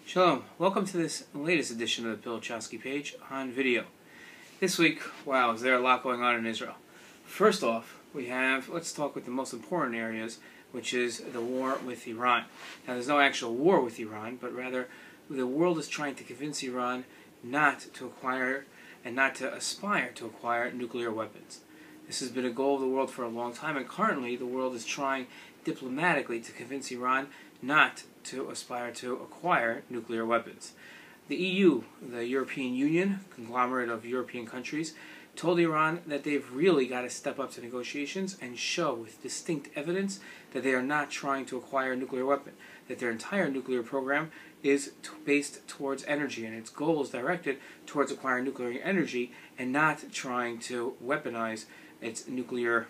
Shalom. Welcome to this latest edition of the Pilichowski Page on video. This week, wow, is there a lot going on in Israel. First off, let's talk with the most important areas, which is the war with Iran. Now, there's no actual war with Iran, but rather the world is trying to convince Iran not to acquire and not to aspire to acquire nuclear weapons. This has been a goal of the world for a long time, and currently the world is trying diplomatically to convince Iran not to aspire to acquire nuclear weapons. The EU, the European Union, conglomerate of European countries, told Iran that they've really got to step up to negotiations and show with distinct evidence that they are not trying to acquire a nuclear weapon, that their entire nuclear program is based towards energy, and its goal is directed towards acquiring nuclear energy and not trying to weaponize its nuclear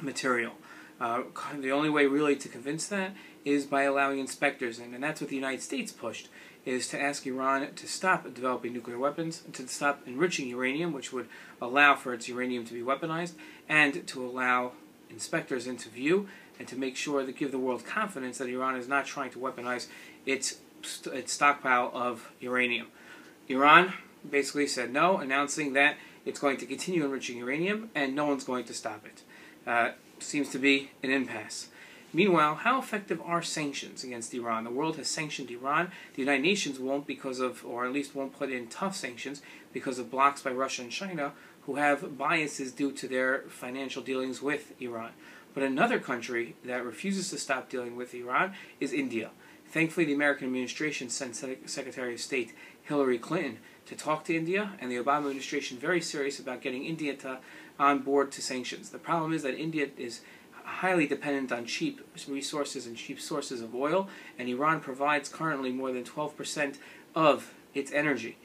material. The only way really to convince that is by allowing inspectors in, and that's what the United States pushed, is to ask Iran to stop developing nuclear weapons, to stop enriching uranium, which would allow for its uranium to be weaponized, and to allow inspectors into view, and to make sure that give the world confidence that Iran is not trying to weaponize its stockpile of uranium. Iran basically said no, announcing that it's going to continue enriching uranium, and no one's going to stop it. Seems to be an impasse. Meanwhile, how effective are sanctions against Iran? The world has sanctioned Iran. The United Nations won't because of, or at least won't put in tough sanctions because of blocks by Russia and China who have biases due to their financial dealings with Iran. But another country that refuses to stop dealing with Iran is India. Thankfully, the American administration sent Secretary of State Hillary Clinton to talk to India, and the Obama administration very serious about getting India on board to sanctions. The problem is that India is highly dependent on cheap resources and cheap sources of oil, and Iran provides currently more than 12% of its energy.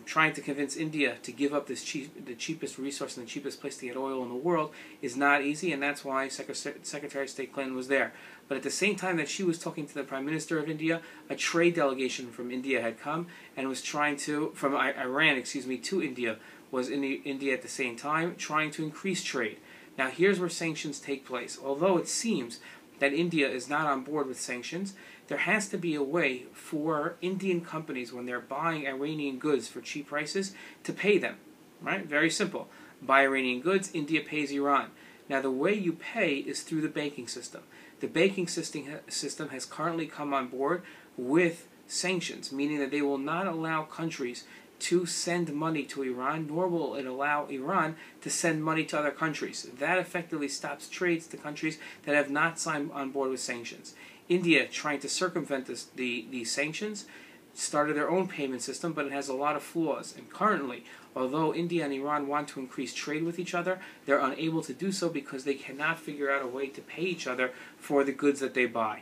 Trying to convince India to give up the cheapest resource and the cheapest place to get oil in the world is not easy, and that's why Secretary of State Clinton was there. But at the same time that she was talking to the Prime Minister of India, a trade delegation from India had come and was trying to, from Iran, to India, was in India at the same time, trying to increase trade. Now here's where sanctions take place. Although it seems that India is not on board with sanctions, there has to be a way for Indian companies, when they're buying Iranian goods for cheap prices, to pay them. Right? Very simple. Buy Iranian goods, India pays Iran. Now the way you pay is through the banking system. The banking system has currently come on board with sanctions, meaning that they will not allow countries to send money to Iran, nor will it allow Iran to send money to other countries. That effectively stops trades to countries that have not signed on board with sanctions. India, trying to circumvent these sanctions, started their own payment system, but it has a lot of flaws. And currently, although India and Iran want to increase trade with each other, they're unable to do so because they cannot figure out a way to pay each other for the goods that they buy.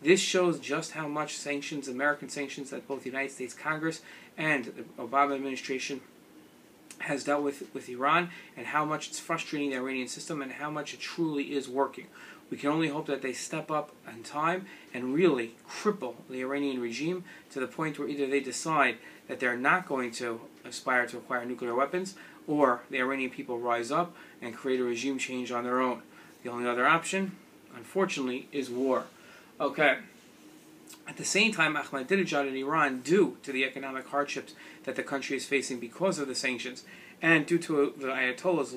This shows just how much sanctions, American sanctions, that both the United States Congress and the Obama administration has dealt with Iran, and how much it's frustrating the Iranian system and how much it truly is working. We can only hope that they step up in time and really cripple the Iranian regime to the point where either they decide that they're not going to aspire to acquire nuclear weapons, or the Iranian people rise up and create a regime change on their own. The only other option, unfortunately, is war. Okay. At the same time, Ahmadinejad in Iran, due to the economic hardships that the country is facing because of the sanctions, and due to the Ayatollahs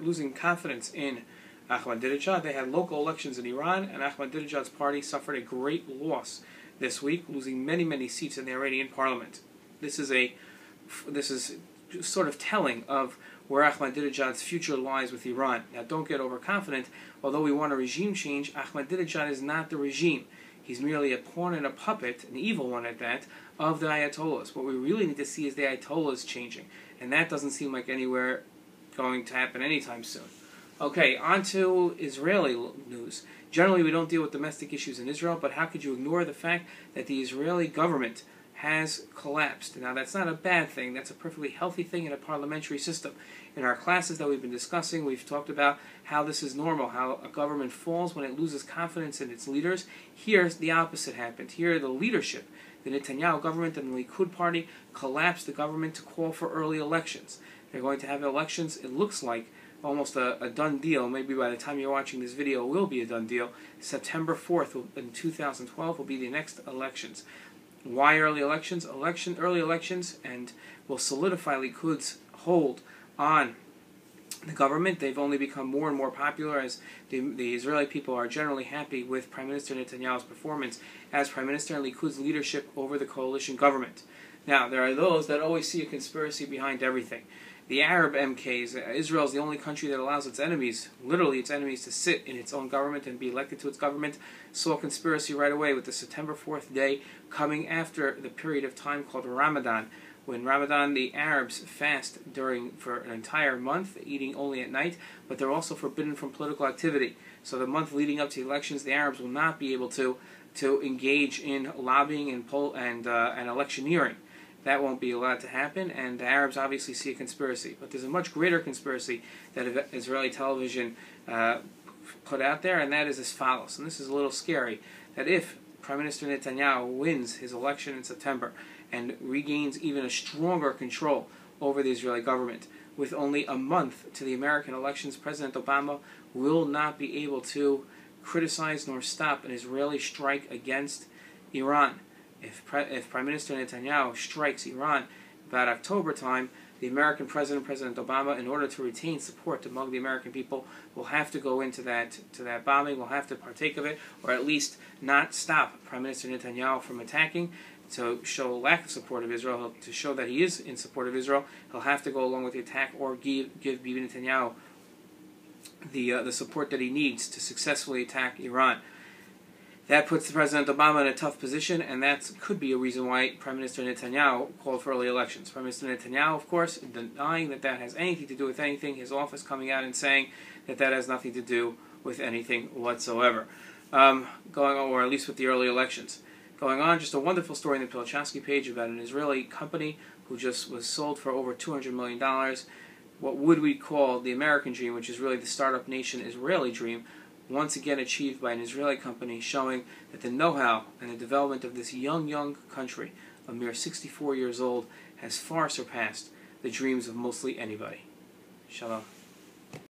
losing confidence in Ahmadinejad, they had local elections in Iran, and Ahmadinejad's party suffered a great loss this week, losing many, many seats in the Iranian parliament. This is sort of telling of where Ahmadinejad's future lies with Iran. Now, don't get overconfident. Although we want a regime change, Ahmadinejad is not the regime. He's merely a pawn and a puppet, an evil one at that, of the Ayatollahs. What we really need to see is the Ayatollahs changing, and that doesn't seem like anywhere going to happen anytime soon. Okay, on to Israeli news. Generally, we don't deal with domestic issues in Israel, but how could you ignore the fact that the Israeli government has collapsed? Now, that's not a bad thing. That's a perfectly healthy thing in a parliamentary system. In our classes that we've been discussing, we've talked about how this is normal, how a government falls when it loses confidence in its leaders. Here, the opposite happened. Here, the leadership, the Netanyahu government and the Likud party, collapsed the government to call for early elections. They're going to have elections, it looks like, almost a done deal. Maybe by the time you're watching this video, it will be a done deal. September 4th in 2012 will be the next elections. Why early elections? Early elections, and will solidify Likud hold on the government. They've only become more and more popular as the Israeli people are generally happy with Prime Minister Netanyahu's performance as Prime Minister and Likud's leadership over the coalition government. Now, there are those that always see a conspiracy behind everything. The Arab MKs, Israel is the only country that allows its enemies, literally its enemies, to sit in its own government and be elected to its government, saw a conspiracy right away with the September 4th day coming after the period of time called Ramadan. When Ramadan, the Arabs fast for an entire month, eating only at night, but they're also forbidden from political activity. So the month leading up to the elections, the Arabs will not be able to engage in lobbying and electioneering. That won't be allowed to happen, and the Arabs obviously see a conspiracy. But there's a much greater conspiracy that Israeli television put out there, and that is as follows. And this is a little scary, that if Prime Minister Netanyahu wins his election in September and regains even a stronger control over the Israeli government, with only a month to the American elections, President Obama will not be able to criticize nor stop an Israeli strike against Iran. If Prime Minister Netanyahu strikes Iran about October time, the American President Obama, in order to retain support among the American people, will have to go into that bombing, will have to partake of it, or at least not stop Prime Minister Netanyahu from attacking. To show a lack of support of Israel, to show that he is in support of Israel, he'll have to go along with the attack or give Bibi Netanyahu the support that he needs to successfully attack Iran. That puts President Obama in a tough position, and that could be a reason why Prime Minister Netanyahu called for early elections. Prime Minister Netanyahu, of course, denying that has anything to do with anything. His office coming out and saying that has nothing to do with anything whatsoever. Going on, or at least with the early elections. Going on, just a wonderful story in the Pilichowski Page about an Israeli company who just was sold for over $200 million. What would we call the American dream, which is really the startup nation Israeli dream, once again achieved by an Israeli company, showing that the know-how and the development of this young country, a mere 64 years old, has far surpassed the dreams of mostly anybody. Shalom.